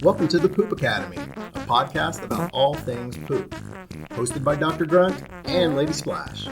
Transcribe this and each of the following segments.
Welcome to the Poop Academy, a podcast about all things poop, hosted by Dr. Grunt and Lady Splash.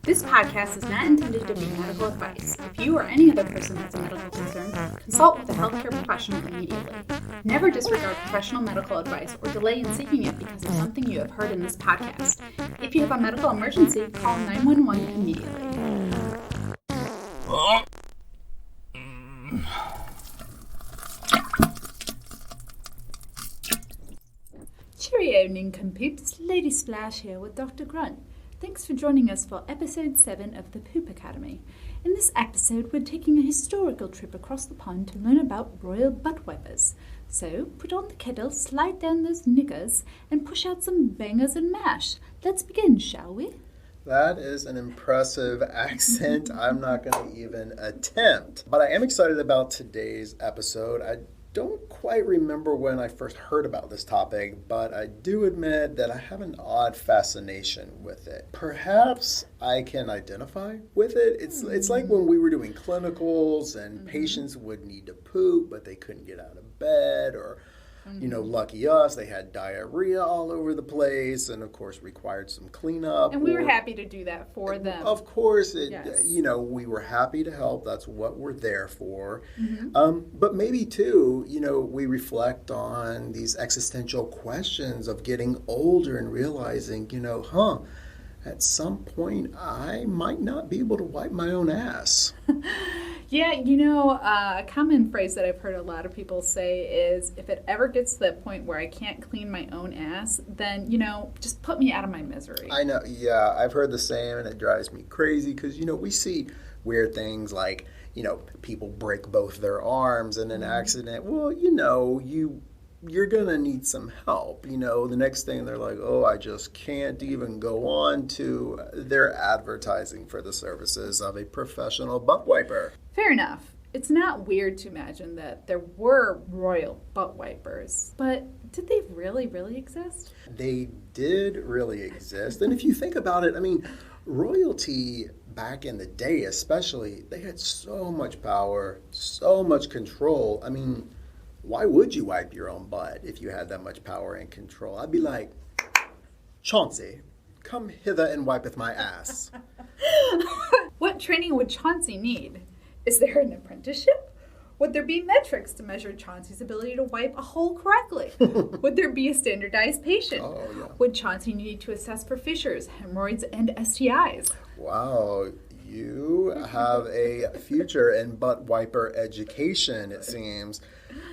This podcast is not intended to be medical advice. If you or any other person has a medical concern, consult with a healthcare professional immediately. Never disregard professional medical advice or delay in seeking it because of something you have heard in this podcast. If you have a medical emergency, call 911 immediately. Cheerio, nincompoops. Lady Splash here with Dr. Grunt. Thanks for joining us for episode 7 of the Poop Academy. In this episode, we're taking a historical trip across the pond to learn about royal butt wipers. So, put on the kettle, slide down those knickers, and push out some bangers and mash. Let's begin, shall we? That is an impressive accent I'm not going to even attempt. But I am excited about today's episode. I don't quite remember when I first heard about this topic, but I do admit that I have an odd fascination with it. Perhaps I can identify with it. It's like when we were doing clinicals and patients would need to poop, but they couldn't get out of bed, or lucky us, they had diarrhea all over the place and, of course, required some cleanup. And we were happy to do that for them. Of course, Yes. We were happy to help. That's what we're there for. Mm-hmm. But maybe, too, we reflect on these existential questions of getting older and realizing, at some point I might not be able to wipe my own ass. Yeah, a common phrase that I've heard a lot of people say is, if it ever gets to that point where I can't clean my own ass, then, just put me out of my misery. I know, yeah, I've heard the same, and it drives me crazy because, we see weird things like, people break both their arms in an accident. Well, you're going to need some help. The next thing they're like, oh, I just can't even go on to their advertising for the services of a professional butt wiper. Fair enough. It's not weird to imagine that there were royal butt wipers, but did they really, really exist? They did really exist. And if you think about it, royalty back in the day especially, they had so much power, so much control. Why would you wipe your own butt if you had that much power and control? I'd be like, Chauncey, come hither and wipeth my ass. What training would Chauncey need? Is there an apprenticeship? Would there be metrics to measure Chauncey's ability to wipe a hole correctly? Would there be a standardized patient? Oh, yeah. Would Chauncey need to assess for fissures, hemorrhoids, and STIs? Wow, you have a future in butt wiper education, it seems.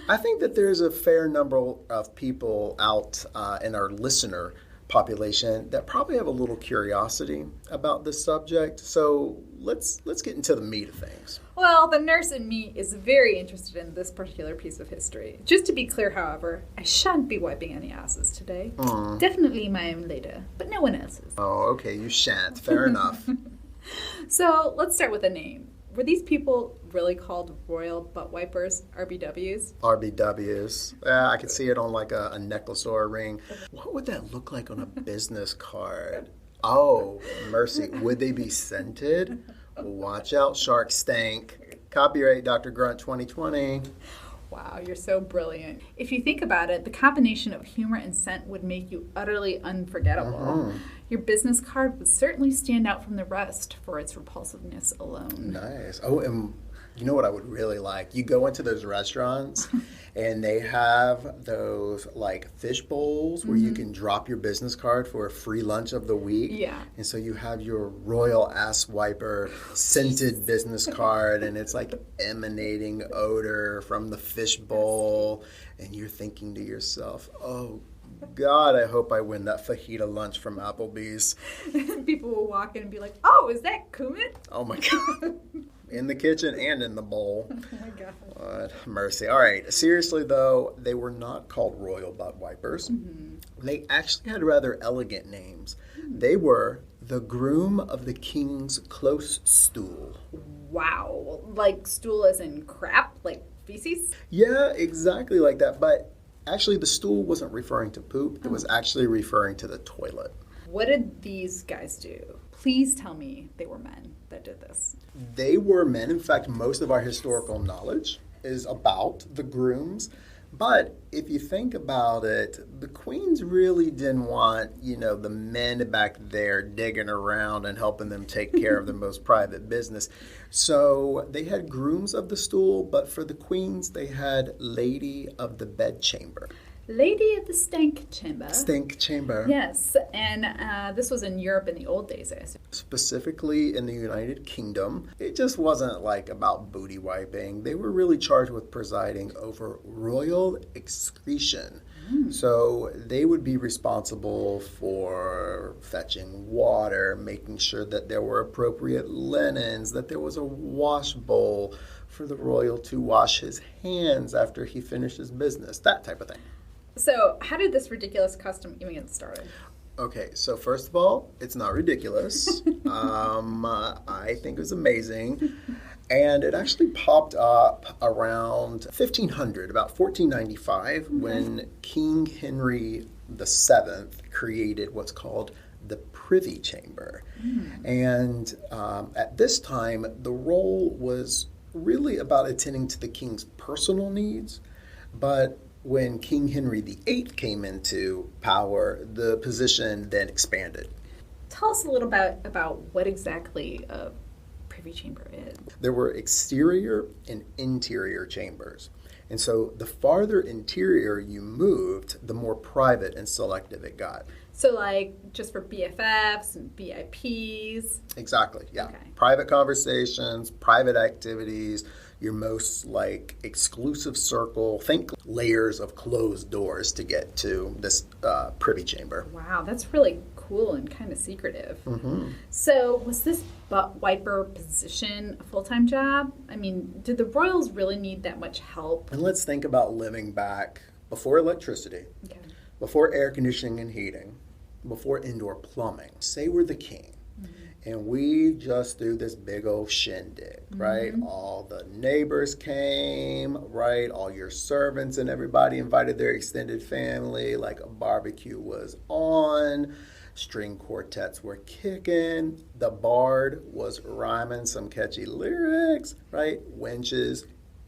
I think that there's a fair number of people out in our listener population that probably have a little curiosity about this subject. So let's get into the meat of things. Well, the nurse in me is very interested in this particular piece of history. Just to be clear, however, I shan't be wiping any asses today. Definitely my own later, but no one else's. Oh, okay, you shan't. Fair enough. So let's start with a name. Were these people really called royal butt wipers, RBWs? RBWs. Yeah, I could see it on like a necklace or a ring. What would that look like on a business card? Oh, mercy. Would they be scented? Watch out, shark stank. Copyright Dr. Grunt 2020. Wow, you're so brilliant. If you think about it, the combination of humor and scent would make you utterly unforgettable. Your business card would certainly stand out from the rest for its repulsiveness alone. Nice. Oh, and you know what I would really like? You go into those restaurants and they have those like fish bowls where you can drop your business card for a free lunch of the week. Yeah. And so you have your royal ass wiper scented business card, and it's like emanating odor from the fish bowl. And you're thinking to yourself, oh, God, I hope I win that fajita lunch from Applebee's. People will walk in and be like, oh, is that cumin? Oh, my God. In the kitchen and in the bowl. Oh, my God. What mercy. All right. Seriously, though, they were not called royal butt wipers. They actually had rather elegant names. They were the groom of the king's close stool. Wow. Like stool as in crap? Like feces? Yeah, exactly like that. But actually, the stool wasn't referring to poop. It was actually referring to the toilet. what did these guys do? Please tell me they were men that did this. They were men. In fact, most of our historical knowledge is about the grooms. But if you think about it, the queens really didn't want, the men back there digging around and helping them take care of their most private business. So they had grooms of the stool, but for the queens, they had lady of the bedchamber. Lady of the Stank Chamber. Stank Chamber. Yes, and this was in Europe in the old days, I assume. Specifically in the United Kingdom, it just wasn't like about booty wiping. They were really charged with presiding over royal excretion. So they would be responsible for fetching water, making sure that there were appropriate linens, that there was a wash bowl for the royal to wash his hands after he finished his business, that type of thing. So how did this ridiculous custom even get started? Okay, so first of all, it's not ridiculous. I think it was amazing. And it actually popped up around 1500, about 1495, when King Henry VII created what's called the Privy Chamber. And at this time, the role was really about attending to the king's personal needs, but when King Henry VIII came into power, the position then expanded. Tell us a little about what exactly a privy chamber is. There were exterior and interior chambers. And so the farther interior you moved, the more private and selective it got. So like just for BFFs and VIPs? Exactly, yeah. Okay. Private conversations, private activities, your most exclusive circle. Think layers of closed doors to get to this privy chamber. Wow, that's really cool and kind of secretive. So was this butt wiper position a full-time job? I mean, did the royals really need that much help? And let's think about living back before electricity, Okay. before air conditioning and heating, before indoor plumbing. Say we're the king. And we just threw this big old shindig, right? All the neighbors came, right? All your servants and everybody invited their extended family, like a barbecue was on. String quartets were kicking. The bard was rhyming some catchy lyrics, right? Wenches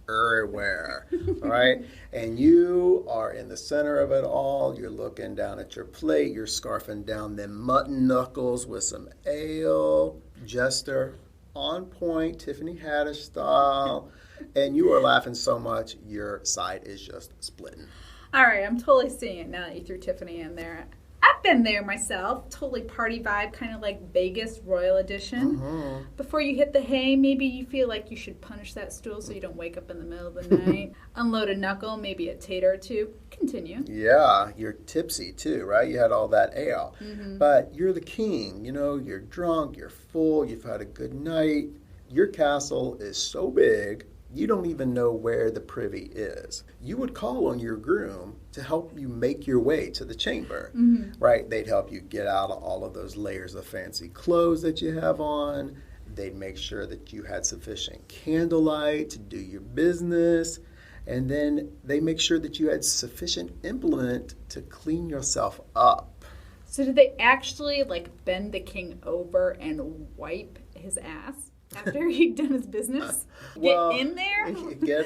everywhere, all right? And you are in the center of it all. You're looking down at your plate. You're scarfing down them mutton knuckles with some ale. Jester, on point, Tiffany Haddish style. And you are laughing so much, your side is just splitting. All right, I'm totally seeing it now that you threw Tiffany in there. I've been there myself. Totally party vibe, kind of like Vegas Royal Edition. Before you hit the hay, maybe you feel like you should punish that stool so you don't wake up in the middle of the night. Unload a knuckle, maybe a tater or two. Continue. Yeah, you're tipsy too, right? You had all that ale. But you're the king, you're drunk, you're full, you've had a good night. Your castle is so big, you don't even know where the privy is. You would call on your groom to help you make your way to the chamber, right? They'd help you get out of all of those layers of fancy clothes that you have on. They'd make sure that you had sufficient candlelight to do your business. And then they make sure that you had sufficient implement to clean yourself up. So did they actually bend the king over and wipe his ass after he'd done his business? Well, get in there?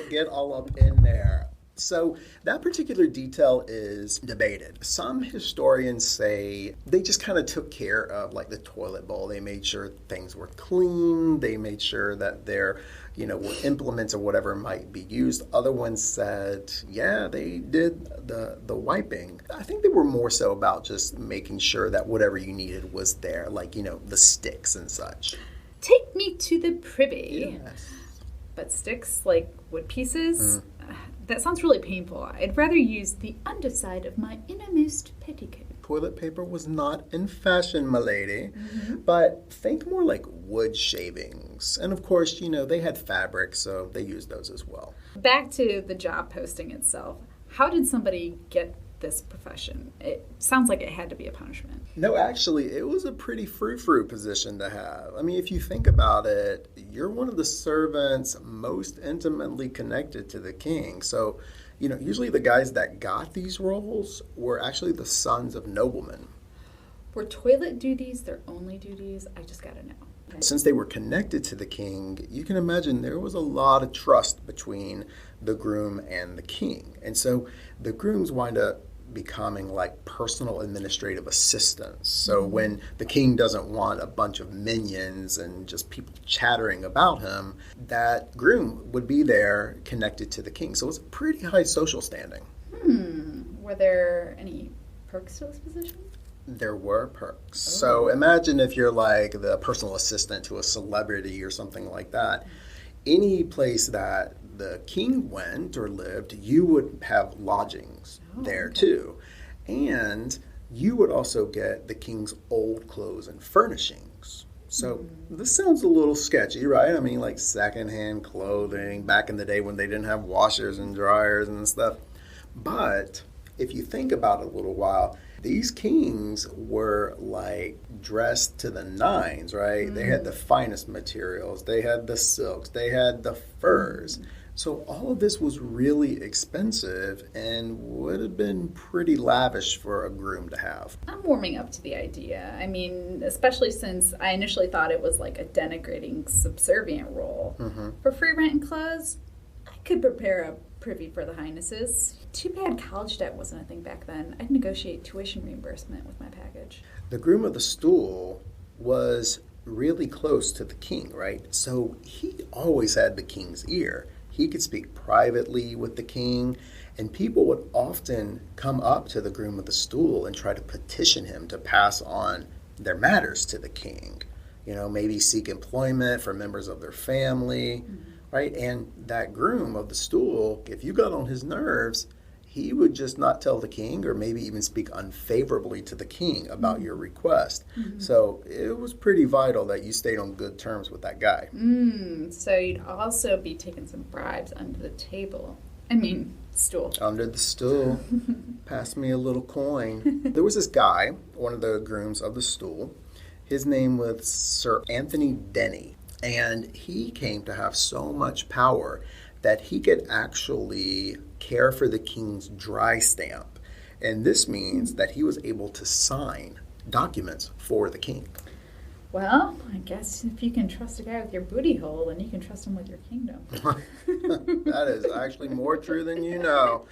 Get all up in there. So that particular detail is debated. Some historians say they just kind of took care of the toilet bowl. They made sure things were clean. They made sure that their implements or whatever might be used. Other ones said, yeah, they did the wiping. I think they were more so about just making sure that whatever you needed was there, the sticks and such. Take me to the privy. Yes. But sticks like wood pieces? That sounds really painful. I'd rather use the underside of my innermost petticoat. Toilet paper was not in fashion, my lady, but think more like wood shavings. And of course, they had fabric, so they used those as well. Back to the job posting itself. How did somebody get this profession? It sounds like it had to be a punishment. No, actually, it was a pretty frou-frou position to have. I mean, if you think about it, you're one of the servants most intimately connected to the king. So, usually the guys that got these roles were actually the sons of noblemen. Were toilet duties their only duties? I just gotta know. Since they were connected to the king, you can imagine there was a lot of trust between the groom and the king. And so the grooms wind up becoming like personal administrative assistants. So when the king doesn't want a bunch of minions and just people chattering about him, that groom would be there connected to the king. So it's a pretty high social standing. Were there any perks to this position? There were perks. So imagine if you're like the personal assistant to a celebrity or something like that. Any place that the king went or lived, you would have lodgings there too. And you would also get the king's old clothes and furnishings. So this sounds a little sketchy, right? I mean, like secondhand clothing back in the day when they didn't have washers and dryers and stuff. But if you think about it a little while, these kings were like dressed to the nines, right? They had the finest materials, they had the silks, they had the furs. So all of this was really expensive and would have been pretty lavish for a groom to have. I'm warming up to the idea. I mean, especially since I initially thought it was like a denigrating, subservient role. For free rent and clothes, I could prepare a privy for the highnesses. Too bad college debt wasn't a thing back then. I'd negotiate tuition reimbursement with my package. The groom of the stool was really close to the king, right? So he always had the king's ear. He could speak privately with the king, and people would often come up to the groom of the stool and try to petition him to pass on their matters to the king. You know, maybe seek employment for members of their family, right? And that groom of the stool, if you got on his nerves, he would just not tell the king or maybe even speak unfavorably to the king about your request. So it was pretty vital that you stayed on good terms with that guy. So you'd also be taking some bribes under the table. I mean, stool. Under the stool. Pass me a little coin. There was this guy, one of the grooms of the stool. His name was Sir Anthony Denny. And he came to have so much power that he could actually care for the king's dry stamp. And this means that he was able to sign documents for the king. Well, I guess if you can trust a guy with your booty hole, then you can trust him with your kingdom. That is actually more true than you know.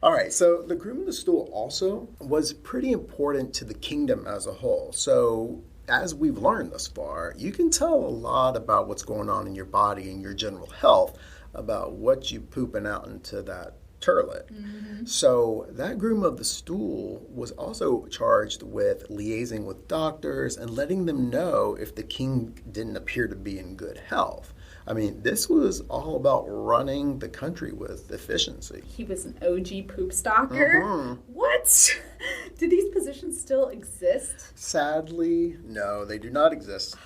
All right, so the groom of the stool also was pretty important to the kingdom as a whole. So as we've learned thus far, you can tell a lot about what's going on in your body and your general health about what you pooping out into that turlet. So that groom of the stool was also charged with liaising with doctors and letting them know if the king didn't appear to be in good health. I mean, this was all about running the country with efficiency. He was an OG poop stalker? What? Do these positions still exist? Sadly, no, they do not exist.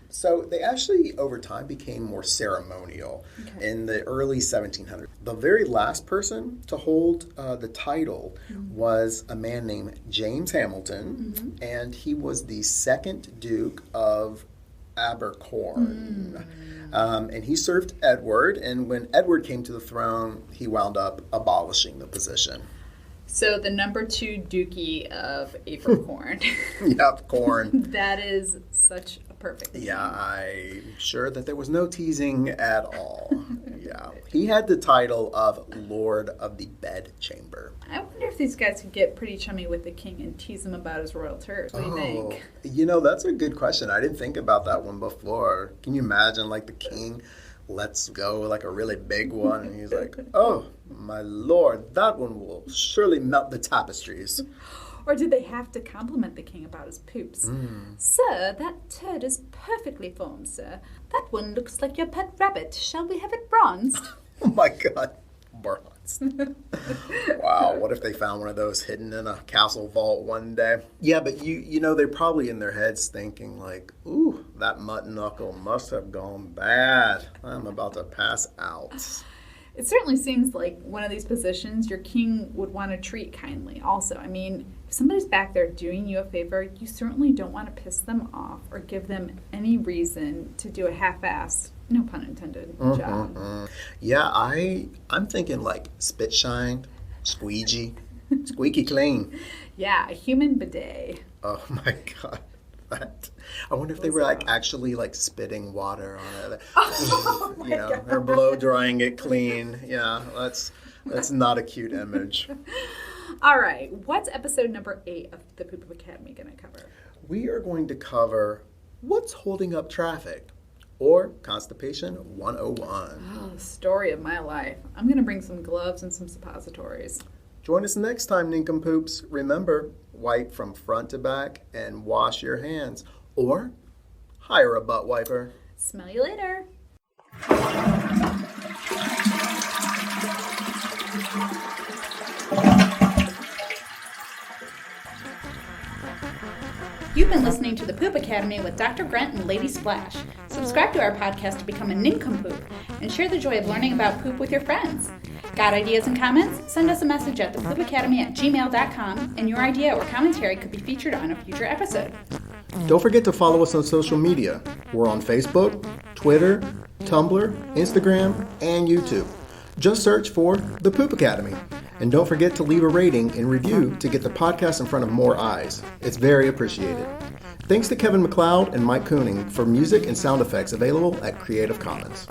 So they actually, over time, became more ceremonial in the early 1700s. The very last person to hold the title was a man named James Hamilton, and he was the second Duke of Abercorn. And he served Edward, and when Edward came to the throne, he wound up abolishing the position. So the number 2 Dookie of Abercorn. Yep, corn. That is such a perfect name. Yeah, I'm sure that there was no teasing at all. Yeah. He had the title of Lord of the Bedchamber. I wonder if these guys could get pretty chummy with the king and tease him about his royal turd. What do you think? You know, that's a good question. I didn't think about that one before. Can you imagine, like, the king lets go like a really big one, and he's like, oh, my lord, that one will surely melt the tapestries. Or did they have to compliment the king about his poops? Sir, that turd is perfectly formed, sir. That one looks like your pet rabbit. Shall we have it bronzed? Oh my god, bronzed. Wow, what if they found one of those hidden in a castle vault one day? Yeah, but you know, they're probably in their heads thinking like, ooh, that mutton knuckle must have gone bad. I'm about to pass out. It certainly seems like one of these positions your king would want to treat kindly also. I mean, if somebody's back there doing you a favor, you certainly don't want to piss them off or give them any reason to do a half-assed, no pun intended, job. Yeah, I'm thinking like spit shine, squeegee, squeaky clean. Yeah, a human bidet. Oh my God. I wonder if they were like actually like spitting water on it. Oh my God. Or blow drying it clean. Yeah, that's not a cute image. All right, what's episode number 8 of the Poop Academy going to cover? We are going to cover what's holding up traffic, or Constipation 101. Oh, story of my life. I'm going to bring some gloves and some suppositories. Join us next time, nincompoops. Remember, wipe from front to back and wash your hands. Or hire a butt wiper. Smell you later. You've been listening to the Poop Academy with Dr. Grunt and Lady Splash. Subscribe to our podcast to become a nincompoop and share the joy of learning about poop with your friends. Got ideas and comments? Send us a message at thepoopacademy@gmail.com and your idea or commentary could be featured on a future episode. Don't forget to follow us on social media. We're on Facebook, Twitter, Tumblr, Instagram, and YouTube. Just search for The Poop Academy. And don't forget to leave a rating and review to get the podcast in front of more eyes. It's very appreciated. Thanks to Kevin MacLeod and Mike Kooning for music and sound effects available at Creative Commons.